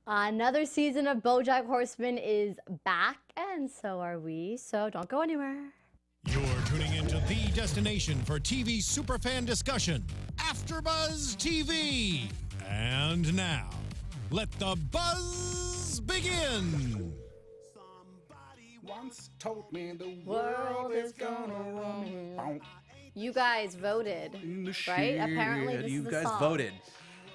Another season of Bojack Horseman is back, and so are we, so don't go anywhere. You're tuning into the destination for TV superfan discussion, AFTERBUZZ TV. And now, let the buzz begin. Somebody once told me the world is gonna roll. You guys voted, right? Apparently this you is the guys song. voted.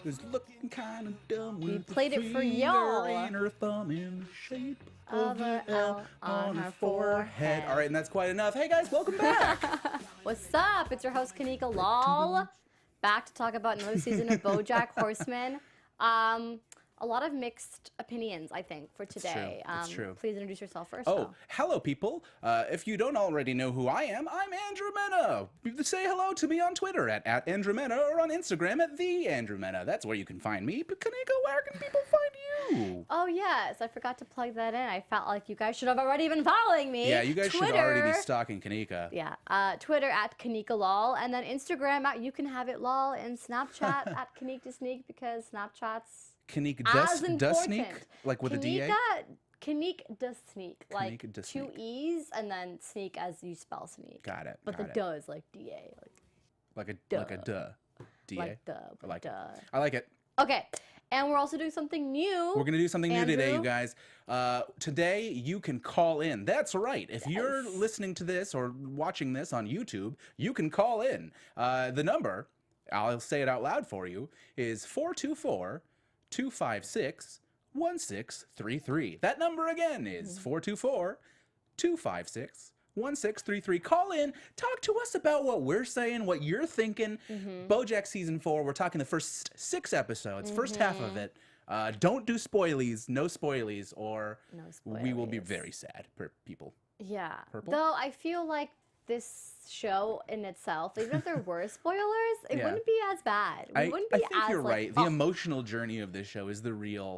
It's looking kind of dumb. We with played the it for finger y'all. and her thumb in the shape Of of a an L L on on her her forehead. forehead. All right, and that's quite enough. Hey guys, welcome back. What's up? It's your host Kanika lol. Back to talk about another season of Bojack Horseman. A lot of mixed opinions, I think, for today. That's true. Please introduce yourself first. Oh, though. hello, people. If you don't already know who I am, I'm Andrew Mena. Say hello to me on Twitter at Andrew Mena or on Instagram at the Andrew Mena. That's where you can find me. But Kanika, where can people find you? Oh yes, I forgot to plug that in. I felt like you guys should have already been following me. Yeah, you guys should already be stalking Kanika. Yeah, Twitter at Kanika lol, and then Instagram at You Can Have It lol, and Snapchat at Kanika to Sneak because Snapchat's Kanika as does important. sneak? Like with a DA? Kanika does sneak, like Kanika does two sneak. E's and then sneak as you spell sneak. Got it. But got the it. duh is like DA, Like a duh. DA. like duh, I but like it. duh. I like it. Okay, and we're also doing something new. We're going to do something new today, you Andrew? guys. Today, you can call in. That's right. If you're listening to this or watching this on YouTube, you can call in. The number, I'll say it out loud for you, is 424-256-1633. That number again is 424-256-1633. Call in, talk to us about what we're saying, what you're thinking. Bojack Season 4, we're talking the first 6 episodes, first half of it. Don't do spoilies, no spoilies, or No we will be spoilies. very sad, people. Yeah. Purple? Though I feel like this show in itself, even if there were spoilers, it Yeah. wouldn't be as bad. We wouldn't be I think as you're like, right. The oh, emotional journey of this show is the real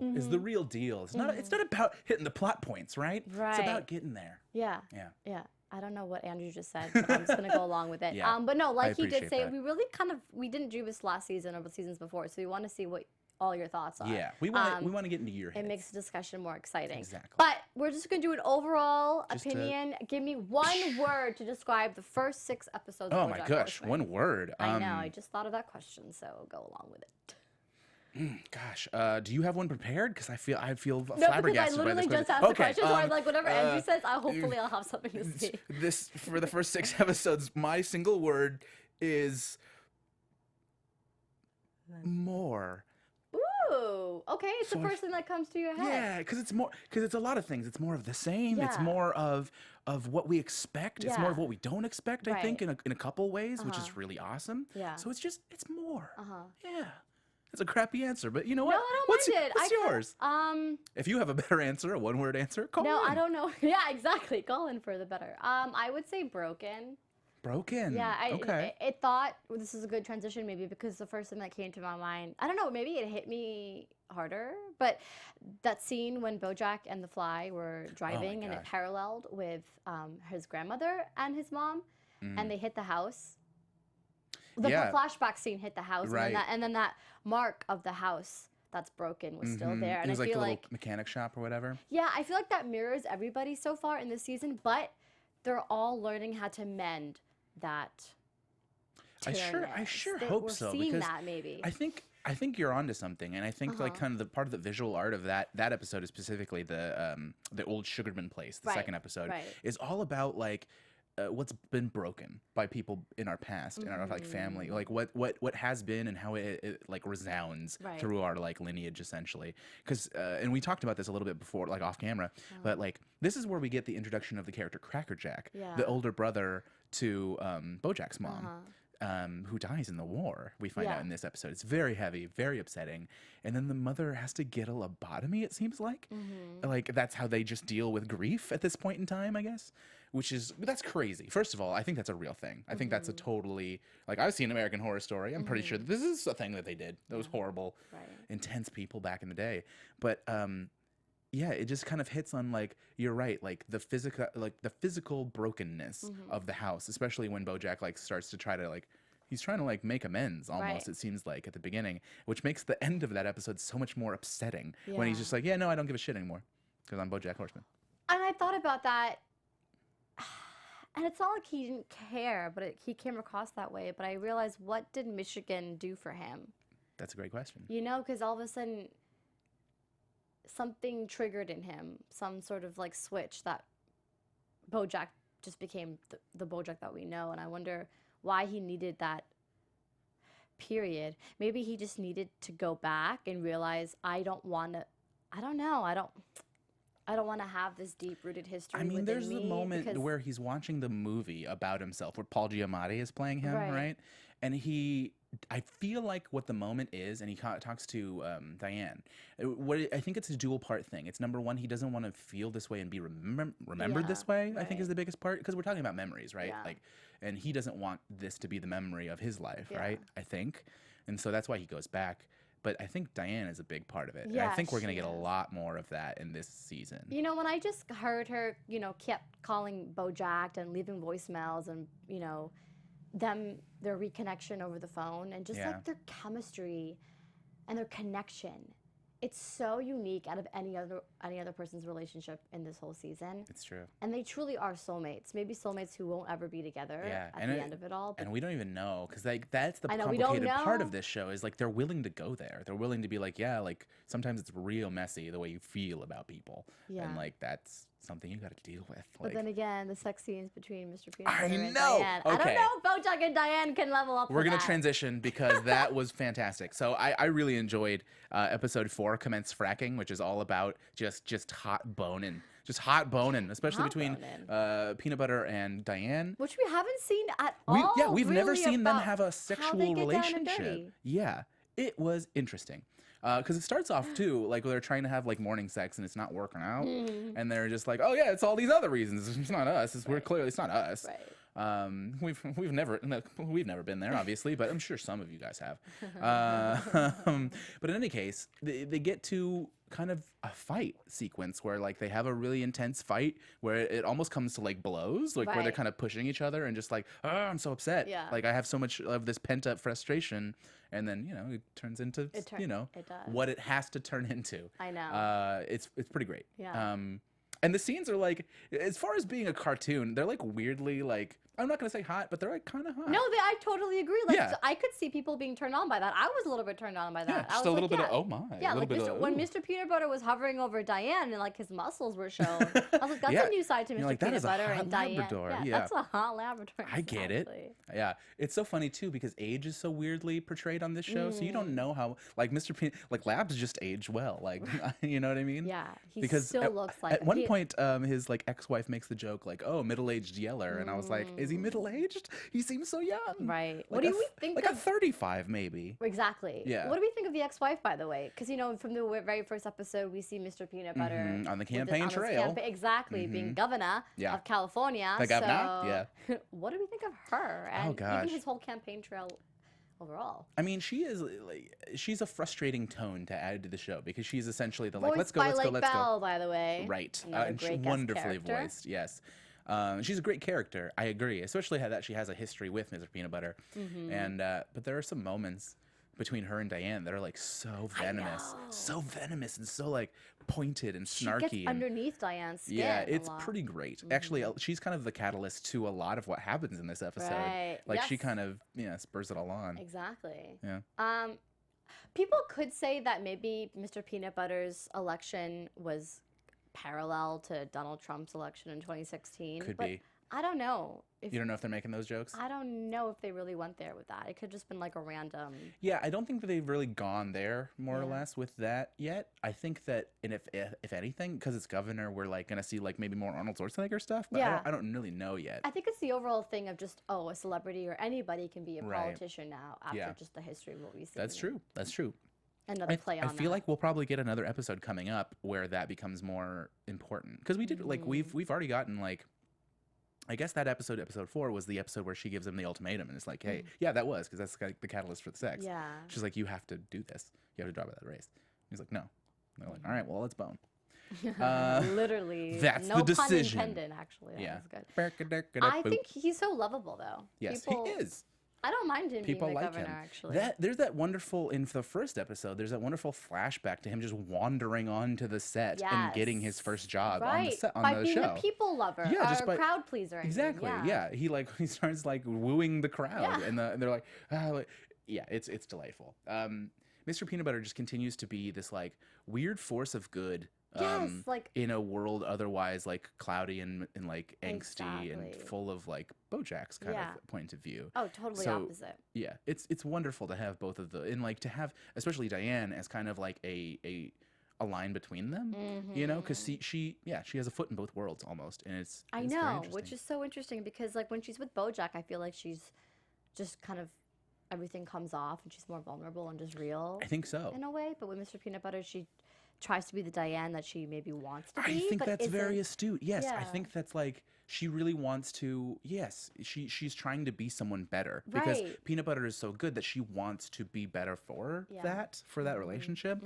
deal. It's not about hitting the plot points, right? It's Right. about getting there. yeah. Yeah. Yeah. I don't know what Andrew just said, but I'm just gonna go along with it. Yeah, But no, like he did appreciate say, that. we really we didn't do this last season or the seasons before, so we want to see what all your thoughts are. Yeah. We want to get into your head. It makes the discussion more exciting. Exactly. But we're just gonna do an overall Just to- opinion. Give me one word to describe the first 6 episodes. Oh of my BoJack gosh, Horseman. one word. I know. I just thought of that question, so go along with it. Gosh, do you have one prepared? Because I feel No, because I flabbergasted by literally this just question. asked the question, so I'm like, whatever Andrew says, hopefully I'll have something to say. This for the first 6 episodes. My single word is more. Ooh, okay, it's So the first thing that comes to your head. Yeah, because it's a lot of things. It's more of the same. It's Yeah. more of what we expect. It's more of Yeah. what we don't expect. I think Right. in a couple ways, which is really awesome. Yeah. So it's more. Uh-huh. Yeah. It's a crappy answer, but you know No, what? I don't what's mind it. what's yours? If you have a better answer, a one-word answer, call No, in. I don't know. Yeah, exactly. Call in for the better. I would say broken. Broken. Yeah, okay. I thought this is a good transition maybe because the first thing that came to my mind, I don't know, maybe it hit me harder, but that scene when Bojack and the Fly were driving and it gosh. paralleled with his grandmother and his mom, and they hit the house. The Yeah. flashback scene hit the house, Right. and then that mark of the house that's broken was still there. It And was I like feel the little like mechanic shop or whatever. yeah, I feel like that mirrors everybody so far in this season, but they're all learning how to mend that. I tearness. sure That hope we're so, seeing because that maybe. I think you're onto something, and I think like kind of the part of the visual art of that episode is specifically the old Sugarman place, the Right, second episode, right. is all about like what's been broken by people in our past, in our like family, like what has been and how it like resounds Right. through our like lineage essentially. Because and we talked about this a little bit before, like off camera, but like this is where we get the introduction of the character Crackerjack, Yeah. the older brother to Bojack's mom. Uh-huh. Who dies in the war, we find Yeah. out in this episode. It's very heavy, very upsetting. And then the mother has to get a lobotomy, it seems like. Like, that's how they just deal with grief at this point in time, I guess. That's crazy. First of all, I think that's a real thing. I think that's a totally, like, I've seen American Horror Story. I'm pretty sure this is a thing that they did. Those horrible, Right. intense people back in the day. But, yeah, it just kind of hits on like you're right, like the physical brokenness of the house, especially when Bojack like starts to try to like He's trying to like make amends almost, Right. it seems like, at the beginning, which makes the end of that episode so much more upsetting when he's Yeah. just like, yeah, no, I don't give a shit anymore because I'm Bojack Horseman. And I thought about that, and it's not like he didn't care, but he came across that way. But I realized, what did Michigan do for him? That's a great question. You know, because all of a sudden, something triggered in him, some sort of like switch that Bojack just became the Bojack that we know. And I wonder why he needed that period. Maybe he just needed to go back and realize, I don't want to, I don't know, I don't want to have this deep-rooted history. I mean, within there's me the moment because- where he's watching the movie about himself, where Paul Giamatti is playing him, Right. right? And I feel like what the moment is, and he talks to Diane. I think it's a dual part thing. It's number one, he doesn't want to feel this way and be remembered Yeah, this way. I think right. is the biggest part, because we're talking about memories, right? Yeah. Like, and he doesn't want this to be the memory of his life, Yeah. right? I think, and so that's why he goes back. But I think Diane is a big part of it. And Yeah, I think we're gonna she get a is. lot more of that in this season. You know, when I just heard her, you know, kept calling Bojack and leaving voicemails and, you know, their reconnection over the phone and just Yeah. like their chemistry and their connection. It's so unique out of any other person's relationship in this whole season. It's true. And they truly are soulmates. Maybe soulmates who won't ever be together Yeah, at and the it- end of it all. But And we don't even know, because like that's the I know, we don't complicated part of know. this show is like they're willing to go there. They're willing to be like, yeah, like sometimes it's real messy the way you feel about people, Yeah. and like that's something you got to deal with. but Like, then again, the sex scenes between Mr. Peanut I Butter and know! Diane. I Okay. don't know if Bojack and Diane can level up. we're for gonna that. transition because that was fantastic. So I really enjoyed episode 4, Commence Fracking, which is all about just hot boning, especially Hot between boning. Peanut Butter and Diane. Which we haven't seen at all. We've never really, seen them about have a how they sexual get down and relationship. dirty. Yeah, it was interesting. Because it starts off too, like they're trying to have like morning sex and it's not working out, and they're just like, oh yeah, it's all these other reasons. It's not us. We're clearly it's not us. Right. We've never been there, obviously, but I'm sure some of you guys have. But in any case, they get to kind of a fight sequence where like they have a really intense fight where it almost comes to like blows, like where they're Right. kind of pushing each other and just like, oh, I'm so upset. Yeah. Like I have so much of this pent up frustration, and then it turns into It does. what it has to turn into. I know. It's pretty great. Yeah. And the scenes are like, as far as being a cartoon, they're like weirdly like, I'm not gonna say hot, but they're like kind of hot. No, I totally agree. Like, Yeah. I could see people being turned on by that. I was a little bit turned on by that. Yeah, I just was a little like, bit of yeah. oh my. Yeah, a little like bit of, when ooh. Mr. Peanut Butter was hovering over Diane and like his muscles were shown, I was like, that's Yeah. a new side to You're Mr. like, that Peanut is a Butter hot and Diane. Labrador. Yeah, Yeah. that's a hot Labrador. I get it. exactly. Yeah, it's so funny too because age is so weirdly portrayed on this show, so you don't know how like Mr. Peanut, like Labs just age well, like you know what I mean? Yeah, he Because still looks like at one he- point, his like ex-wife makes the joke like, "Oh, middle-aged yeller," and I was like, "Is he middle-aged? He seems so young." Right. Like What do a we th- think Like a of 35 maybe. Exactly. Yeah. What do we think of the ex-wife, by the way? Because from the very first episode, we see Mr. Peanut Butter On the with campaign on his trail. exactly, being governor Yeah. of California. The governor, So, what do we think of her and gosh. even his whole campaign trail overall? I mean, she's a frustrating tone to add to the show because she's essentially the like, Voiced let's go, by let's go, Lake let's Bell, go. by the way. Right. Another And great guest wonderfully character. voiced, yes. She's a great character. I agree, especially how that she has a history with Mr. Peanut Butter. Mm-hmm. And but there are some moments between her and Diane that are like so venomous, and so like pointed and She snarky. gets and underneath Diane's skin. yeah, a it's lot. pretty great. Actually, she's kind of the catalyst to a lot of what happens in this episode. Right. Like she Yes. kind of spurs it all on. Exactly. Yeah. People could say that maybe Mr. Peanut Butter's election was parallel to Donald Trump's election in 2016. Could but be. I don't know. You don't know if they're making those jokes? I don't know if they really went there with that. It could just been like a random. Yeah, I don't think that they've really gone there more or less with that yet. I think that, and if anything, because it's governor, we're like gonna see like maybe more Arnold Schwarzenegger stuff. But Yeah. I don't really know yet. I think it's the overall thing of just a celebrity or anybody can be a Right. politician now after Yeah. just the history of what we see. That's true. That's true. Another play on I feel that. like we'll probably get another episode coming up where that becomes more important because we did like we've already gotten like. I guess that episode 4, was the episode where she gives him the ultimatum and it's like, hey, yeah, that was because that's like the catalyst for the sex. Yeah. She's like, you have to do this. You have to drop out of that race. He's like, no. And they're like, all right, well, let's bone. Literally. that's no the decision. pun intended, actually. That Yeah. was good. I think he's so lovable, though. Yes, People, he is. I don't mind him People being the like governor, him. actually. There's that wonderful in the first episode. There's that wonderful flashback to him just wandering onto the set and getting his first job on the set on by the being show. the people lover, Yeah, or just a by crowd pleaser. I mean, exactly. yeah. He starts like wooing the crowd, Yeah. and they're like, yeah, it's delightful. Mr. Peanut Butter just continues to be this like weird force of good. Yes, like in a world otherwise like cloudy and like angsty and Exactly. full of like Bojack's kind Yeah. of point of view. oh, totally So, opposite. Yeah, it's wonderful to have both of the and like to have especially Diane as kind of like a line between them, you know, because she has a foot in both worlds almost, and it's I very know, interesting. which is so interesting because like when she's with Bojack, I feel like she's just kind of everything comes off and she's more vulnerable and just real I think so. in a way. But with Mr. Peanut Butter, she tries to be the Diane that she maybe wants to I be. think but that's very isn't. astute. Yes, I Yeah. think that's like she really wants to. Yes, she's trying to be someone better because Right. Peanut Butter is so good that she wants to be better for Yeah. that relationship.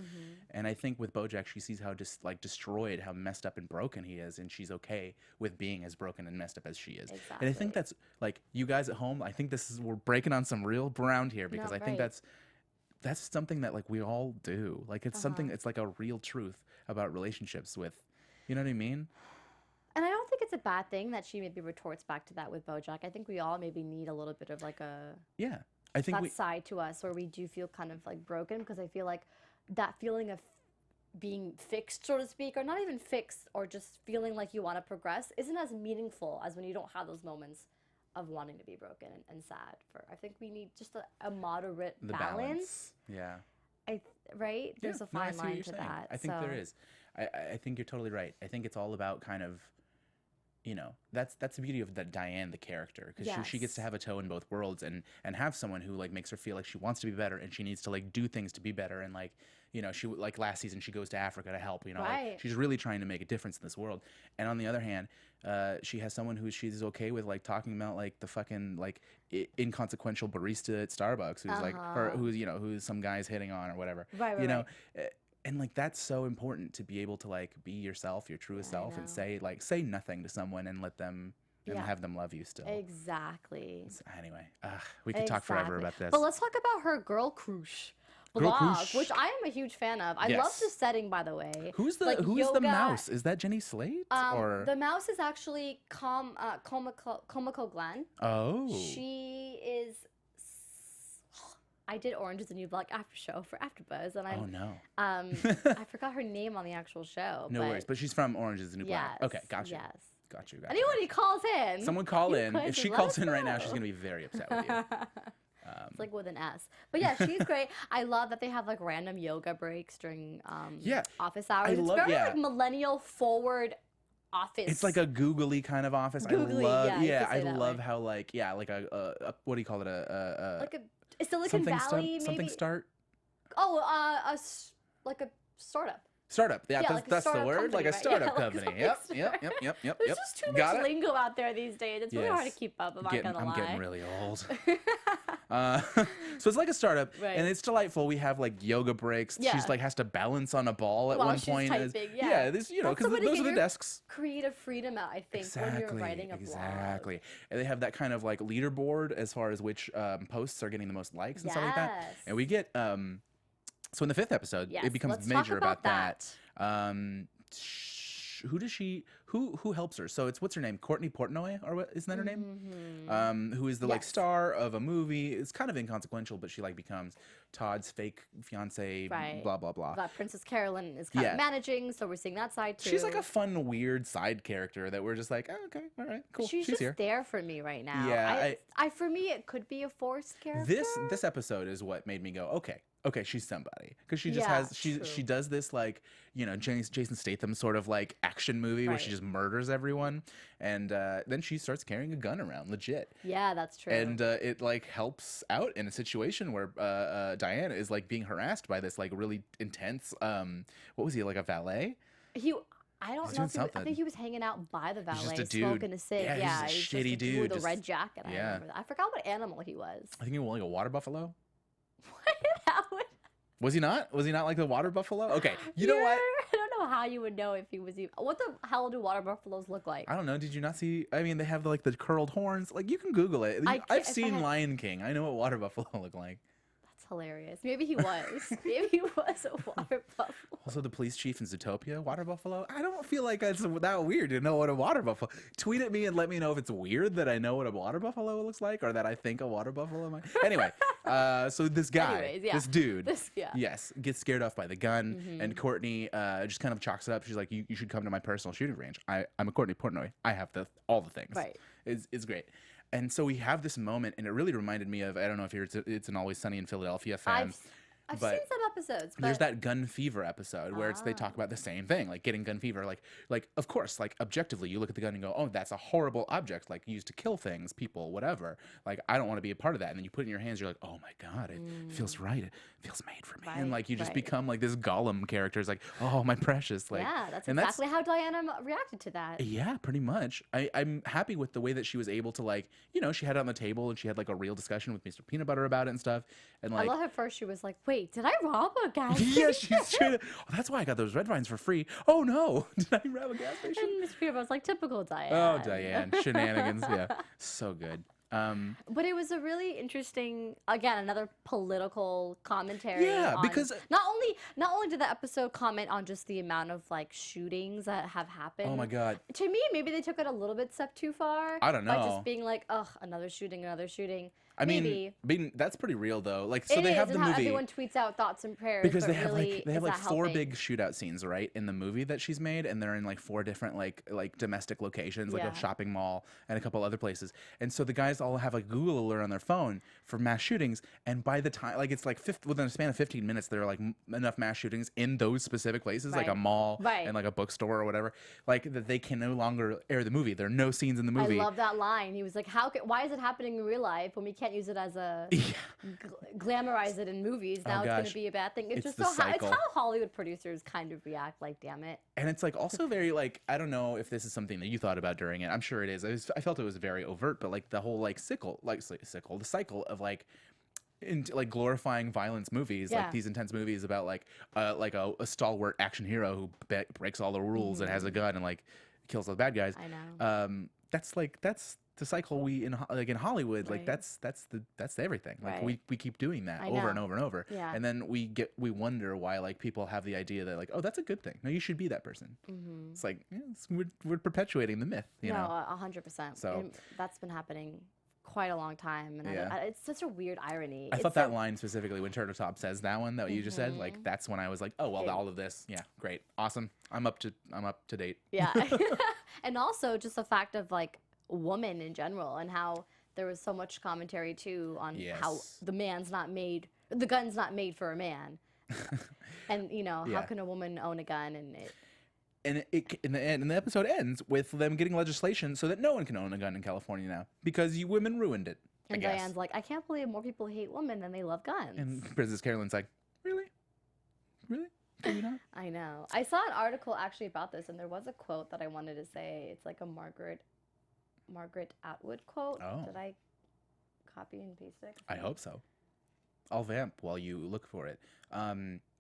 And I think with Bojack, she sees how just like destroyed, how messed up and broken he is, and she's okay with being as broken and messed up as she is. And I think Exactly. that's like you guys at home. I think we're breaking on some real ground here because No, I think right. that's something that like we all do. Like it's something. It's like a real truth about relationships with. You know what I mean? And I don't think it's a bad thing that she maybe retorts back to that with Bojack. I think we all maybe need a little bit of like a Yeah. I think that side to us where we do feel kind of like broken, because I feel like that feeling of being fixed, so to speak, or not even fixed, or just feeling like you want to progress isn't as meaningful as when you don't have those moments of wanting to be broken and sad. I think we need just a moderate the balance. Yeah. Right? There's Yeah, a no, I fine see what line you're to saying. that. I think there so- is. I think you're totally right. I think it's all about kind of, you know, that's the beauty of Diane, the character, because she gets to Yes. have a toe in both worlds and have someone who like makes her feel like she wants to be better and she needs to like do things to be better, and like, you know, she like last season she goes to Africa to help, you know, like, Right. she's really trying to make a difference in this world. And on the other hand, she has someone who she's okay with like talking about like the fucking like inconsequential barista at Starbucks who's like, or who's, you know, who's some guy's hitting on or whatever, Right, you know. right. And like that's so important to be able to like be yourself, your truest self, and know. say nothing to someone and let them and Yeah. have them love you still. Exactly. So anyway, we could talk forever about this. But let's talk about her girl crush Girl blog, crush. which I am a huge fan of. I love Yes. the setting, by the way. Who's the like, the yoga- mouse? Is that Jenny Slate or The mouse is actually Komiko Glenn. oh She is. I did Orange is the New Black after show for AfterBuzz, and oh no I forgot her name on the actual show. no worries, but she's from Orange is the New Black. Yes, Okay, gotcha. Yes. Got you. Anyone he calls in. Someone call you in. guys If she let calls us in right now, she's know. gonna be very upset with you. It's like with an S. But yeah, she's great. I love that they have like random yoga breaks during Yeah, office hours. It's love- very yeah. like millennial forward office. It's like a googly kind of office. Googly, yeah, you could say that love way. how like like a what do you call it like a Silicon Valley maybe. something start Oh, like a startup. startup. Yeah, Yeah, like a that's the startup word. company, Like a right? startup Yeah, like company. something Yep. There's just too Got much it? lingo out there these days. It's really hard to Yes. keep up. I'm not gonna lie. I'm getting really old. So it's like a startup, Right. and it's delightful. We have like yoga breaks. Yeah. She's like has to balance on a ball at While one she's point. typing, yeah. This you know That's because the way to those get are the your desks. Creative freedom out, I think, when you're writing a blog. Exactly. And they have that kind of like leaderboard as far as which posts are getting the most likes and stuff like that. Yes. And we get so in the 5th episode, Yes, it becomes let's talk major about that. Who does she? Who helps her? So it's what's her name? Courtney Portnoy, or what isn't that her name? Who is the like Yes. star of a movie? It's kind of inconsequential, but she like becomes Todd's fake fiance. Right. Blah blah blah. That Princess Carolyn is kind Yeah. of managing, so we're seeing that side too. She's like a fun, weird side character that we're just like, oh, okay, all right, cool. She's just here. there for me right now. Yeah, I for me it could be a forced character. This episode is what made me go, okay, she's somebody, because she just Yeah, has she true. does this like, you know, Jason Statham sort of like action movie where she Right. just murders everyone, and then she starts carrying a gun around, legit. Yeah, that's true. And it like helps out in a situation where Diana is like being harassed by this like really intense what was he, like a valet? I don't He's know. doing If he, I something. think he was hanging out by the He's just valet, a dude. smoking a cig. Yeah, he's just a shitty dude, with a just- red jacket. I yeah. remember that. I forgot what animal he was. I think he was like a water buffalo. How would- Was he not like the water buffalo? Okay, you know what? I don't know know how you would know if he was even. What the hell do water buffaloes look like? I don't know. Did you not see? I mean, they have like the curled horns. Like you can Google it. I've seen Lion King. I know what water buffalo look like. That's hilarious. Maybe he was. Maybe he was a water buffalo. Also, the police chief in Zootopia, water buffalo. I don't feel like it's that weird to know what a water buffalo. Tweet at me and let me know if it's weird that I know what a water buffalo looks like, or that I think a water buffalo might. Anyway, so this guy, Anyways, this dude, yeah. yes, gets scared off by the gun, and Courtney just kind of chalks it up. She's like, "You should come to my personal shooting range. I'm a Courtney Portnoy. I have all the things. Right. It's great." And so we have this moment, and it really reminded me of, I don't know if it's an Always Sunny in Philadelphia fan. I've but seen some episodes. But there's that gun fever episode where they talk about the same thing, like getting gun fever. Like of course, like objectively, you look at the gun and go, oh, that's a horrible object, like used to kill things, people, whatever. Like I don't want to be a part of that. And then you put it in your hands, you're like, oh my God, it feels right. It feels made for me. Right, and like you just right. become like this Gollum character. It's like, oh my precious. Like yeah, that's and exactly how Diana reacted to that. Yeah, pretty much. I'm happy with the way that she was able to, like, she had it on the table and she had like a real discussion with Mr. Peanut Butter about it and stuff. And like, I love at first she was like, wait, did I rob a gas station? yeah, she's trying to. Oh, that's why I got those red vines for free. Oh no, did I rob a gas station? And Mr. Peanut Butter was like, typical Diane. Oh, Diane, shenanigans. Yeah, so good. But it was a really interesting, again, another political commentary. Yeah, because not only did the episode comment on just the amount of like shootings that have happened. oh my God, To me, maybe they took it a little bit step too far. I don't know. By just being like, ugh, another shooting. I maybe. mean, that's pretty real though. Like, so It they is, have the and how movie everyone tweets out thoughts and prayers. because but they have really, like is that 4 helping? big shootout scenes, right, in the movie that she's made, and they're in like 4 different like domestic locations, like Yeah. a shopping mall and a couple other places. And so the guys all have a Google alert on their phone for mass shootings, and by the time like it's like within a span of 15 minutes, there are like enough mass shootings in those specific places, like a Right. mall Right. and like a bookstore or whatever, like that they can no longer air the movie. There are no scenes in the movie. I love that line. He was like, why is it happening in real life when we can't use it as a glamorize it in movies? Now it's going gosh. to be a bad thing. It's It's just the it's cycle. how Hollywood producers kind of react. Like, damn it. And it's like also very like, I don't know if this is something that you thought about during it. I'm sure it is. I felt it was very overt, but like the whole like the cycle of like like glorifying violence movies, Yeah. like these intense movies about like a stalwart action hero who breaks all the rules and has a gun and like kills all the bad guys. I know. That's the cycle we in Hollywood, like Right. that's everything. Like Right. we keep doing that I over and know. over and over. Yeah. And then we wonder why like people have the idea that like, oh, that's a good thing. No, you should be that person. It's like we're perpetuating the myth, you know. 100%. So- And that's been happening quite a long time, and Yeah. it's such a weird irony. I It's thought that so- line specifically when Turtle Top says that one that you just said, like that's when I was like, oh well, all of this, yeah, great, awesome. I'm up to date. Yeah. And also just the fact of like woman in general and how there was so much commentary too on how Yes. the gun's not made for a man. And how Yeah. can a woman own a gun and it And the episode ends with them getting legislation so that no one can own a gun in California now because you women ruined it. I and guess. Diane's like, I can't believe more people hate women than they love guns. And Princess Carolyn's like, really? Can you not? I know. I saw an article actually about this, and there was a quote that I wanted to say. It's like a Margaret Atwood quote. Oh. Did I copy and paste it? I hope so. I'll vamp while you look for it.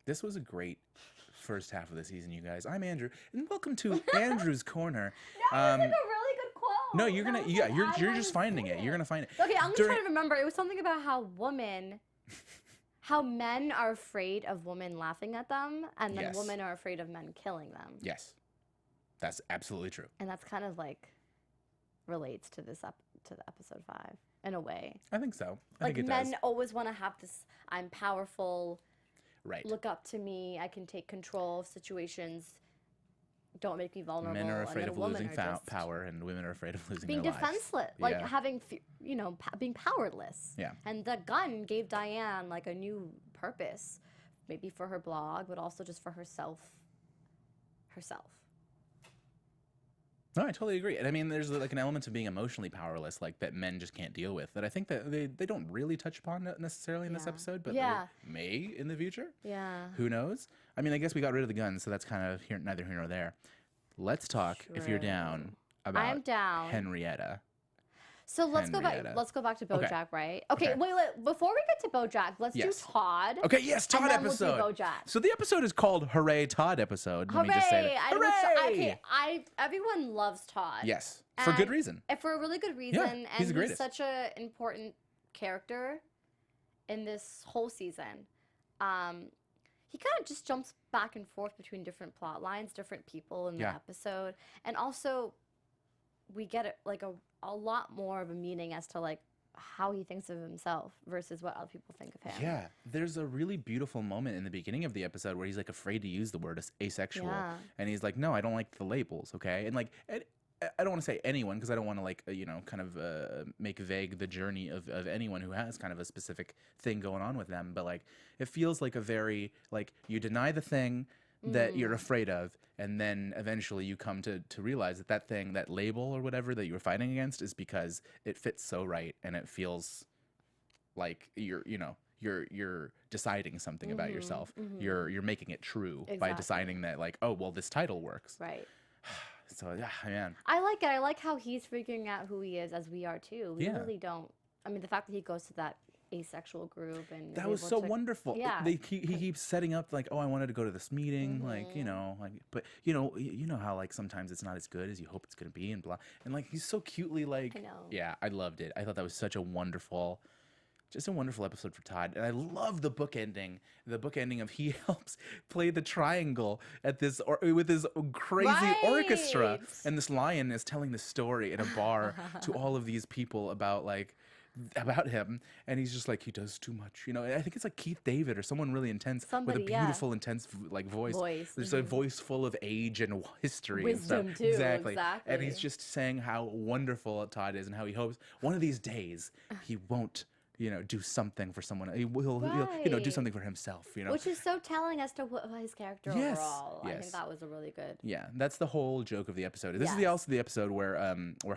This was a great first half of the season, you guys. I'm Andrew, and welcome to Andrew's Corner. That was like a really good quote. No, you're That gonna was yeah, like, you're I you're wanna just finding say it. You're gonna find it. Okay, I'm During- trying to remember. It was something about how men are afraid of women laughing at them, and then Yes. women are afraid of men killing them. Yes, that's absolutely true. And that's kind of like relates to to the episode 5 in a way. I think so. I Like think it men does. always want to have this, I'm powerful, Right. look up to me, I can take control of situations, don't make me vulnerable. Men are and afraid then of women losing are just power, and women are afraid of losing being their lives. defenseless, like Yeah. having, being powerless. Yeah. And the gun gave Diane like a new purpose, maybe for her blog, but also just for herself. No, I totally agree. And I mean, there's like an element of being emotionally powerless, like that men just can't deal with. That I think that they don't really touch upon necessarily in this Yeah. episode, but Yeah. they may in the future. Yeah. Who knows? I mean, I guess we got rid of the guns, so that's kind of neither here nor there. Let's talk, if you're down, I'm about down. Henrietta. So let's go back. Henrietta. Let's go back to Okay. BoJack, right? Okay, Okay. wait. Before we get to BoJack, let's Yes. do Todd. Okay, yes, Todd and then episode. We'll do BoJack. So the episode is called Hooray Todd episode. Let Hooray! me just say that. Hooray! Everyone loves Todd. Yes, for good And- reason. And for a really good reason. he's And the he's greatest. such an important character in this whole season. He kind of just jumps back and forth between different plot lines, different people in the Yeah. episode, and also we get a lot more of a meaning as to like how he thinks of himself versus what other people think of him. Yeah, there's a really beautiful moment in the beginning of the episode where he's like afraid to use the word asexual, Yeah. and he's like, "No, I don't like the labels." Okay, and like, I don't want to say anyone because I don't want to like kind of make vague the journey of anyone who has kind of a specific thing going on with them, but like it feels like a very like you deny the thing that you're afraid of, and then eventually you come to realize that that thing, that label or whatever that you were fighting against, is because it fits so right and it feels like you're deciding something about yourself. You're making it true by Exactly. deciding that like, oh well, this title works. Right. So yeah, man. I like it. I like how he's figuring out who he is as we are too. We Yeah. really don't. I mean, the fact that he goes to that asexual group and That is was able so to- wonderful. Yeah. He keeps setting up like, oh, I wanted to go to this meeting, like but you know how like sometimes it's not as good as you hope it's gonna be, and blah. And like he's so cutely like, I know. yeah, I loved it. I thought that was such a wonderful. Just a wonderful episode for Todd. And I love the book ending. The book ending of he helps play the triangle at this with his crazy orchestra. Right. And this lion is telling the story in a bar to all of these people about him. And he's just like, he does too much. And I think it's like Keith David or someone really intense Somebody, with a yeah. beautiful, intense like voice. There's a mhm. voice full of age and history Wisdom, and stuff. too, Exactly. And he's exactly. just saying how wonderful Todd is and how he hopes one of these days he won't do something for someone. He'll do Right. something for himself. Which is so telling as to what his character Yes, overall. I yes. think that was a really good. Yeah, that's the whole joke of the episode. This is Yes. also the episode where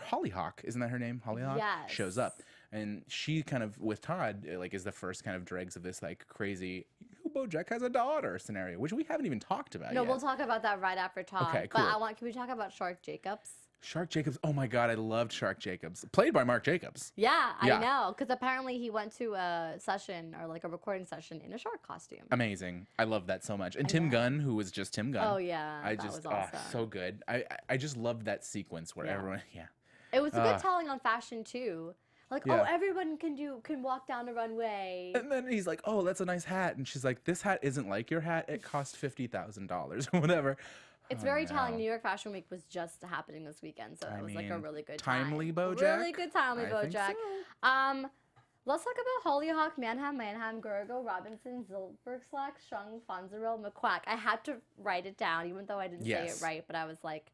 Hollyhock, isn't that her name? Hollyhock Yes. shows up, and she kind of with Todd like is the first kind of dregs of this like crazy Bojack has a daughter scenario, which we haven't even talked about No, yet. we'll talk about that right after Todd. Okay, But cool. can we talk about Shark Jacobs? Shark Jacobs. Oh my God, I loved Shark Jacobs, played by Mark Jacobs. Yeah, Yeah. I know. Because apparently he went to a session or like a recording session in a shark costume. Amazing. I love that so much. And Tim know. Gunn, who was just Tim Gunn. Oh, yeah. I that just was awesome. so good. I just loved that sequence where Yeah. everyone It was a good telling on fashion too. Like, Yeah. oh, everyone can walk down a runway. And then he's like, "Oh, that's a nice hat," and she's like, "This hat isn't like your hat. It cost $50,000 or whatever." It's Oh, very telling. no. New York Fashion Week was just happening this weekend, so I it was like a mean, really good timely time. Bojack? Really good timely I think Bojack. so. Let's talk about Hollyhock, Manham, Gergo, Robinson, Zilbergslack, Shung, Fonzarel, McQuack. I had to write it down, even though I didn't say Yes. it right, but I was like,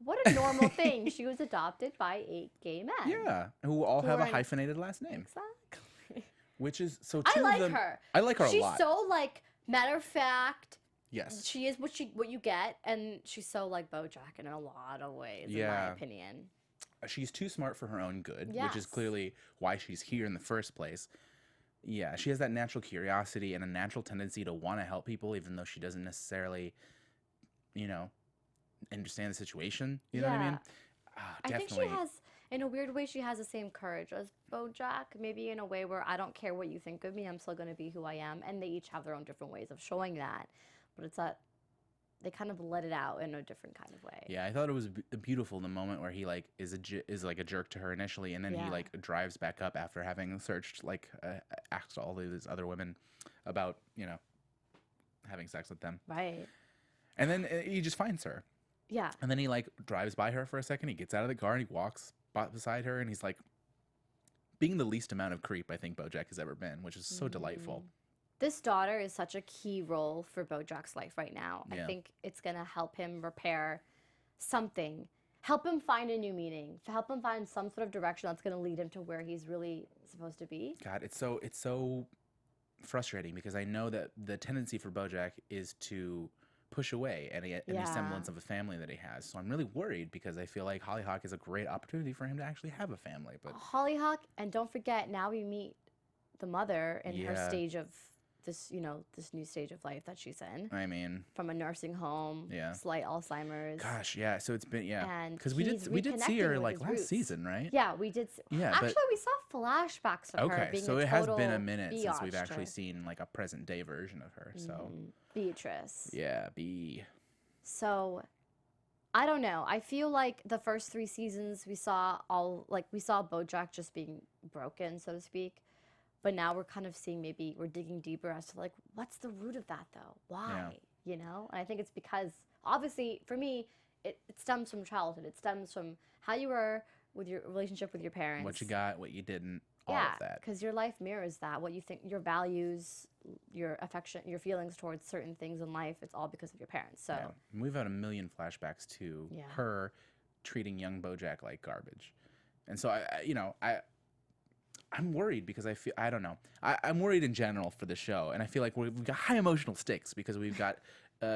what a normal thing. She was adopted by 8 gay men. Yeah, who all Who have a are in- hyphenated last name, Exactly. which is so. I Two like of them, her. I like her a She's lot. so like matter of fact. Yes. She is what you get, and she's so like Bojack in a lot of ways, in my Yeah. opinion. She's too smart for her own good, which is Yes. clearly why she's here in the first place. Yeah, she has that natural curiosity and a natural tendency to want to help people, even though she doesn't necessarily, understand the situation. You know what I mean? Ah, I think definitely. she has, in a weird way, she has the same courage as Bojack. Maybe in a way where I don't care what you think of me, I'm still going to be who I am. And they each have their own different ways of showing that. But it's that they kind of let it out in a different kind of way. Yeah, I thought it was beautiful the moment where he like is like a jerk to her initially, and then he Yeah. like drives back up after having searched asked all these other women about having sex with them, Right. and then he just finds her, Yeah. and then he like drives by her for a second. He gets out of the car and he walks beside her, and he's like being the least amount of creep I think Bojack has ever been, which is so delightful. This daughter is such a key role for Bojack's life right now. Yeah. I think it's going to help him repair something, help him find a new meaning, to help him find some sort of direction that's going to lead him to where he's really supposed to be. God, it's so frustrating because I know that the tendency for Bojack is to push away any Yeah. semblance of a family that he has. So I'm really worried because I feel like Hollyhock is a great opportunity for him to actually have a family. But Hollyhock, and don't forget, now we meet the mother in her Yeah. stage of this, this new stage of life that she's in, I mean, from a nursing home, Yeah. slight Alzheimer's. gosh, yeah. So it's been And because we he's did see reconnecting her with like his last roots. season, right? Yeah, we did. Yeah, Actually, but- we saw flashbacks of her Okay, being so a it has total been a minute since we've biatch actually to- seen like a present day version of her. So Beatrice. yeah, B. So, I don't know. I feel like the first 3 seasons we saw Bojack just being broken, so to speak. But now we're kind of seeing, maybe we're digging deeper as to like, what's the root of that though? Why? And I think it's because, obviously, for me, it stems from childhood. It stems from how you were with your relationship with your parents. What you got, what you didn't, all Yeah, of that. because your life mirrors that. What you think, your values, your affection, your feelings towards certain things in life, it's all because of your parents. So, Yeah. And we've had a million flashbacks to Yeah. her treating young Bojack like garbage, and so I'm worried because I don't know. I'm worried in general for the show, and I feel like we've got high emotional stakes because we've got.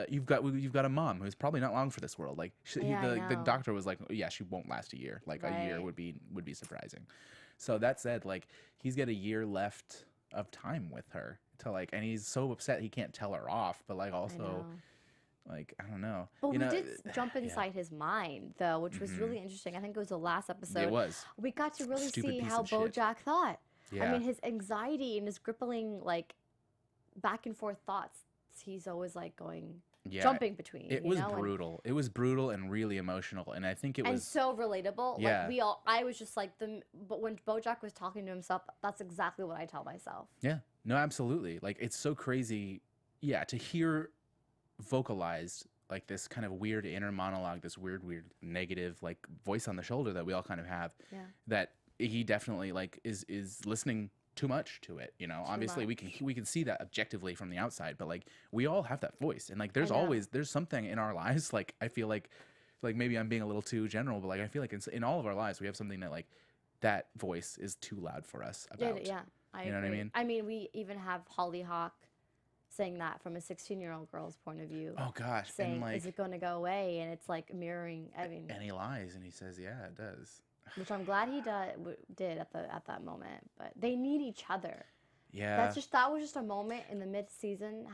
You've got a mom who's probably not long for this world. Like Yeah, I the know. doctor was like, yeah, she won't last a year. Like a year Right. would be surprising. So that said, like he's got a year left of time with her to like, and he's so upset he can't tell her off. But like I also, know. like I don't know. But You we know, did jump inside his mind, though, which was really interesting. I think it was the last episode. It was. We got to really Stupid see piece how of shit. Bojack thought. Yeah. I mean, his anxiety and his crippling, like, back and forth thoughts. He's always like going, Yeah, jumping between. It you was know? And- brutal. It was brutal and really emotional, and I think it And was. so relatable. Yeah. Like I was just like but when Bojack was talking to himself, that's exactly what I tell myself. Yeah, no, absolutely. Like it's so crazy. Yeah, to hear vocalized like this kind of weird inner monologue, this weird negative like voice on the shoulder that we all kind of have. Yeah. That he definitely like is listening too much to it. Obviously we can see that objectively from the outside, but like we all have that voice, and like there's something in our lives. Like I feel like maybe I'm being a little too general, but like I feel like in all of our lives we have something that like that voice is too loud for us about. Yeah, I You know what I agree. mean? I mean, we even have Hollyhock saying that from a 16-year-old girl's point of view. Oh gosh, Saying, and like is it going to go away? And it's like mirroring. I mean, and he lies and he says, yeah, it does. which I'm glad he did at that moment. But they need each other. Yeah. That was just a moment in the mid-season,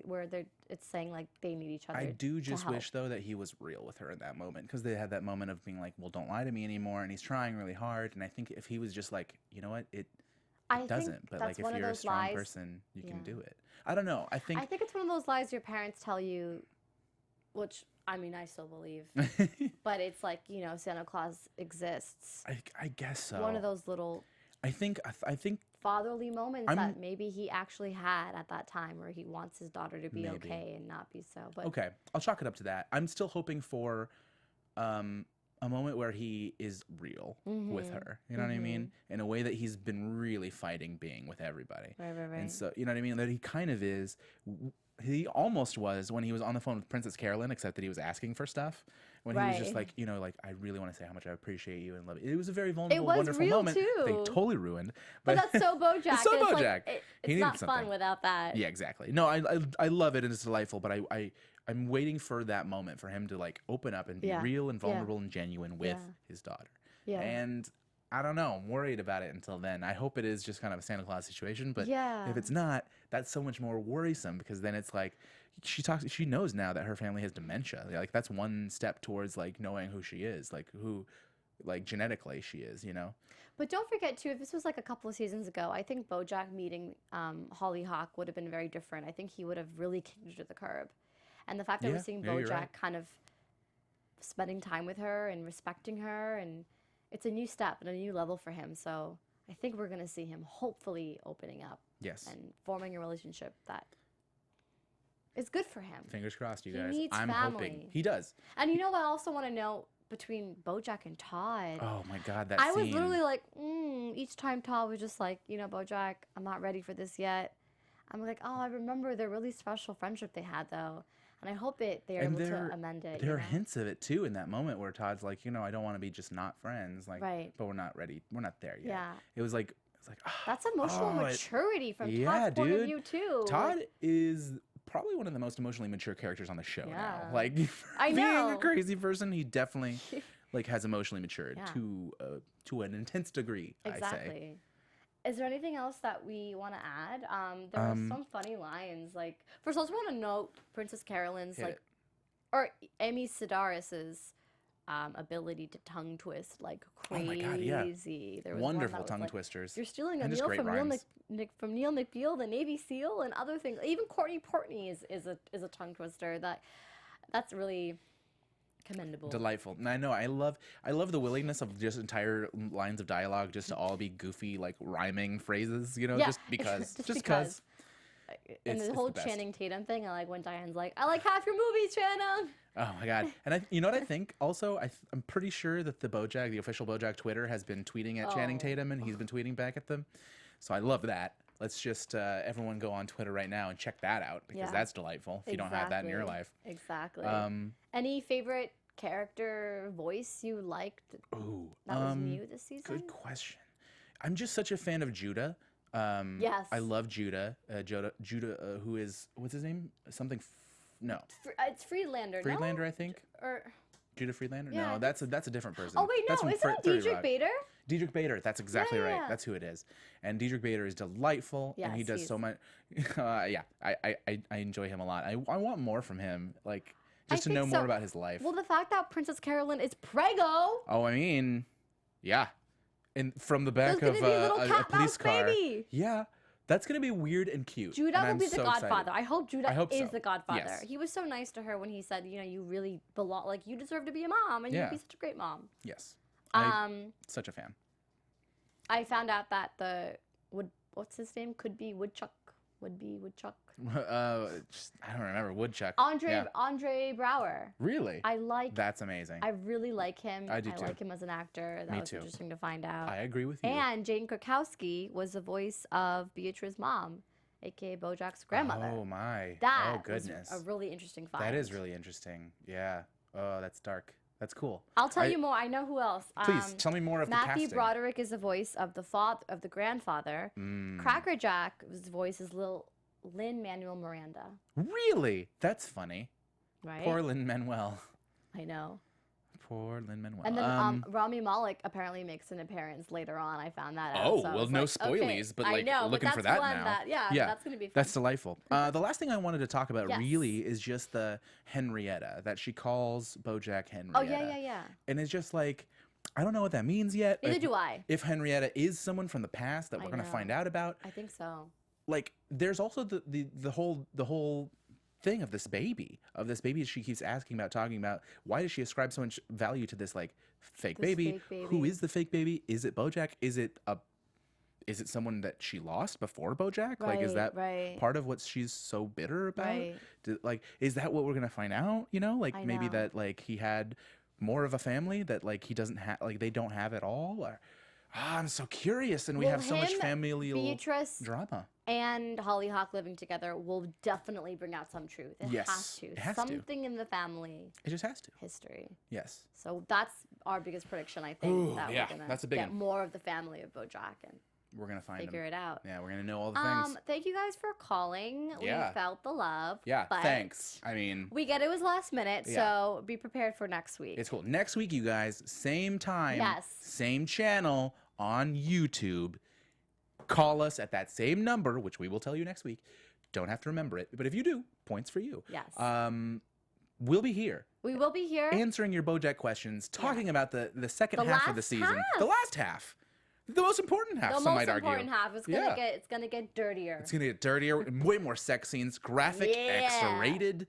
where it's saying like they need each other. I do to just help. wish though that he was real with her in that moment, because they had that moment of being like, well, don't lie to me anymore, and he's trying really hard. And I think if he was just like, you know what, it I doesn't, think but that's like one if of you're a those strong lies. person, you can Yeah. do it. I don't know. I think I think it's one of those lies your parents tell you, which I mean I still believe, but it's like Santa Claus exists. I guess so. One of those little I think fatherly moments I'm- that maybe he actually had at that time, where he wants his daughter to be Maybe. okay and not be so. But okay, I'll chalk it up to that. I'm still hoping for a moment where he is real with her. You know what I mean? In a way that he's been really fighting being with everybody. Right. And so, you know what I mean? That he kind of is. He almost was when he was on the phone with Princess Carolyn, except that he was asking for stuff. When he was just Right. like, like, I really want to say how much I appreciate you and love you. It was a very vulnerable, was wonderful real, moment. They too. totally ruined. But that's so Bojack. It's so and like, Bojack. it's He needed not something. fun without that. Yeah, exactly. No, I love it and it's delightful, but I'm waiting for that moment for him to like open up and be Yeah. real and Yeah. vulnerable and genuine with Yeah. his daughter. Yeah. And I don't know. I'm worried about it until then. I hope it is just kind of a Santa Claus situation, but Yeah. if it's not, that's so much more worrisome, because then it's like she knows now that her family has dementia. Like that's one step towards like knowing who she is, like who like genetically she is, But don't forget too, if this was like a couple of seasons ago, I think Bojack meeting Hollyhock would have been very different. I think he would have really kicked her to the curb. And the fact that we're Yeah, seeing yeah, you're Bojack right. kind of spending time with her and respecting her, and it's a new step and a new level for him. So I think we're gonna see him hopefully opening up Yes. and forming a relationship that is good for him. Fingers crossed, you He guys. needs I'm hoping family. he does. And you know what I also want to know between Bojack and Todd? Oh my God, that I scene. was literally like, each time Todd was just like, Bojack, I'm not ready for this yet. I'm like, oh, I remember the really special friendship they had though. And I hope they're And able to amend it. There are hints of it too in that moment where Todd's like, I don't want to be just not friends, like, Right. but we're not ready. We're not there yet. Yeah. It was like, That's emotional Oh, maturity from yeah, Todd's point of dude. view too. Todd is probably one of the most emotionally mature characters on the show now. Yeah. Like, I being a know. crazy person, he definitely like has emotionally matured Yeah. to an intense degree. I say. Exactly. is there anything else that we want to add? There were some funny lines. Like, first, I also want to note Princess Carolyn's or Amy Sedaris's ability to tongue twist like crazy. Oh my God, yeah. There was Wonderful one that was tongue like, twisters. You're stealing a And just meal great from rhymes. Neil McBeal, the Navy SEAL, and other things. Even Courtney Portney is a tongue twister. That's really commendable. Delightful. And I know I love the willingness of just entire lines of dialogue just to all be goofy like rhyming phrases, you know, Yeah, just because. just just because. And It's the the whole best. Channing Tatum thing, I like when Diane's like, I like half your movies, Channing. Oh my God. And you know what I think? Also, I'm pretty sure that the official Bojack Twitter has been tweeting at Channing Tatum and he's been tweeting back at them. So I love that. Let's just everyone go on Twitter right now and check that out because that's delightful if you don't have that in your life. Exactly. Any favorite character voice you liked Ooh, that was new this season? Good question. I'm just such a fan of Judah. Yes. I love Judah. Judah, who is, what's his name? Something, no. It's Friedlander, Friedlander, no? I think. Or Judah Friedlander? Yeah, No, that's a different person. oh wait, That's no, from isn't it 30 Diedrich Rock. Bader? Diedrich Bader, that's exactly right. Yeah. That's who it is. And Diedrich Bader is delightful, and he Yes, does he's- so much. Yeah, I enjoy him a lot. I want more from him, like just to think know more so. about his life. Well, the fact that Princess Carolyn is preggo. Oh, I mean, yeah, and from the back There's of gonna be a little a cat police mouse car. baby. Yeah, that's gonna be weird and cute. Judah and will I'm be the so godfather. excited. I hope Judah hope is so. the godfather. Yes. He was so nice to her when he said, you know, you really belong, like you deserve to be a mom, and Yeah. you'd be such a great mom. Yes, such a fan. I found out that what's his name? Would be Woodchuck. I don't remember Woodchuck. Andre Brower. Really? That's amazing. I really like him. I do too. like him as an actor. That Me was too. interesting to find out. I agree with you. And Jane Krakowski was the voice of Beatrice's mom, aka Bojack's grandmother. Oh my. That oh goodness. was a really interesting find. That is really interesting. Yeah. Oh, that's dark. That's cool. I'll tell you more. I know who else. Please tell me more of the Matthew casting. Broderick is the voice of the grandfather. Cracker Jack's voice is Lin-Manuel Miranda. Really? That's funny. Right? Poor Lin-Manuel. I know. Poor Lin-Manuel. And then Rami Malek apparently makes an appearance later on. I found that out. Oh, so I well, was no like, spoilies, but I like know, looking but for that's that one now. Yeah, that's going to be fun. That's delightful. The last thing I wanted to talk about Yes. really is just the Henrietta that she calls Bojack Henrietta. Oh, yeah. And it's just like, I don't know what that means yet. Neither do I. If Henrietta is someone from the past that we're going to know. find out about. I think so. Like, there's also the whole thing of this baby she keeps talking about. Why does she ascribe so much value to this like fake baby? Who is the fake baby? Is it Bojack? Is it someone that she lost before Bojack? Like, is that part of what she's so bitter about? Right. Is that what we're gonna find out? You know, like I maybe know. that like he had more of a family that like he doesn't have, like they don't have at all. Or I'm so curious, and we Well, have so much him, familial Beatrice drama. and Hollyhock living together will definitely bring out some truth. It Yes, has to. it has to. Something in the family It just has to. history. Yes. So that's our biggest prediction, I think. Ooh, that yeah, we're gonna that's a big get one. more of the family of Bojack and We're gonna find figure them. it out. Yeah, we're gonna know all the things. Thank you guys for calling. Yeah. We felt the love. Yeah, but thanks. I mean, We get it was last minute, Yeah. so be prepared for next week. it's cool. Next week, you guys, same time, Yes. same channel on YouTube. Call us at that same number, which we will tell you next week. Don't have to remember it, but if you do, points for you. Yes. We'll be here We will be here. answering your Bojack questions, talking about the second The half of the last season, half. the last half, the most important half. The some most might argue. important half is Yeah. it's gonna get dirtier. It's gonna get dirtier, and way more sex scenes, graphic, Yeah. X-rated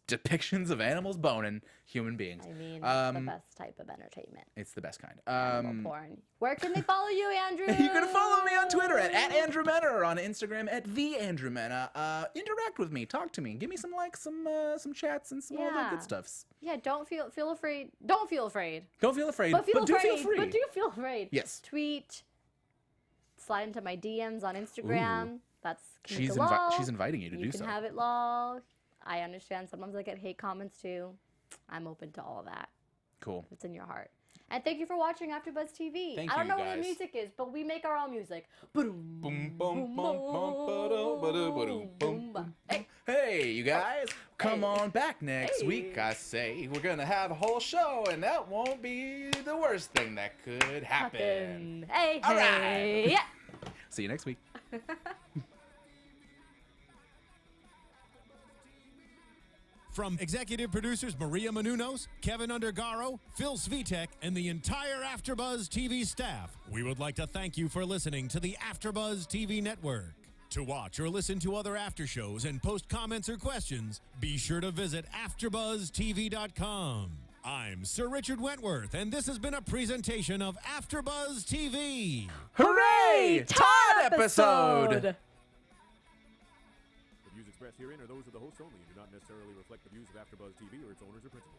depictions of animals boning human beings. I mean, it's the best type of entertainment. It's the best kind. Animal porn. Where can they follow you, Andrew? You can follow me on Twitter at Andrew Mena or on Instagram at the Andrew Mena. Interact with me, talk to me, give me some likes, some chats, and some all that Yeah. good stuffs. Yeah, don't feel afraid. Don't feel afraid. Don't feel afraid, But do feel free. But do feel afraid. Yes. Tweet. Slide into my DMs on Instagram. Ooh. That's She's Kanika Law. she's inviting you to You do can so. have it lol. I understand. Sometimes I get hate comments too. I'm open to all of that. Cool. If it's in your heart. And thank you for watching AfterBuzz TV. Thank I don't you, know what the guys. music is, but we make our own music. Boom, Boom, boom, boom, boom, ba-da, ba-da, ba-doo, boom, boom. Hey. Hey, you guys, come Hey. on back next Hey. week. I say we're gonna have a whole show, and that won't be the worst thing that could happen. Hey, All hey. right. Yeah. See you next week. From executive producers Maria Menounos, Kevin Undergaro, Phil Svitek, and the entire AfterBuzz TV staff, we would like to thank you for listening to the AfterBuzz TV network. To watch or listen to other after shows and post comments or questions, be sure to visit AfterBuzzTV.com. I'm Sir Richard Wentworth, and this has been a presentation of AfterBuzz TV. Hooray! Todd episode! The views expressed herein are those of the hosts only and do not necessarily reflect the views of AfterBuzz TV or its owners or principals.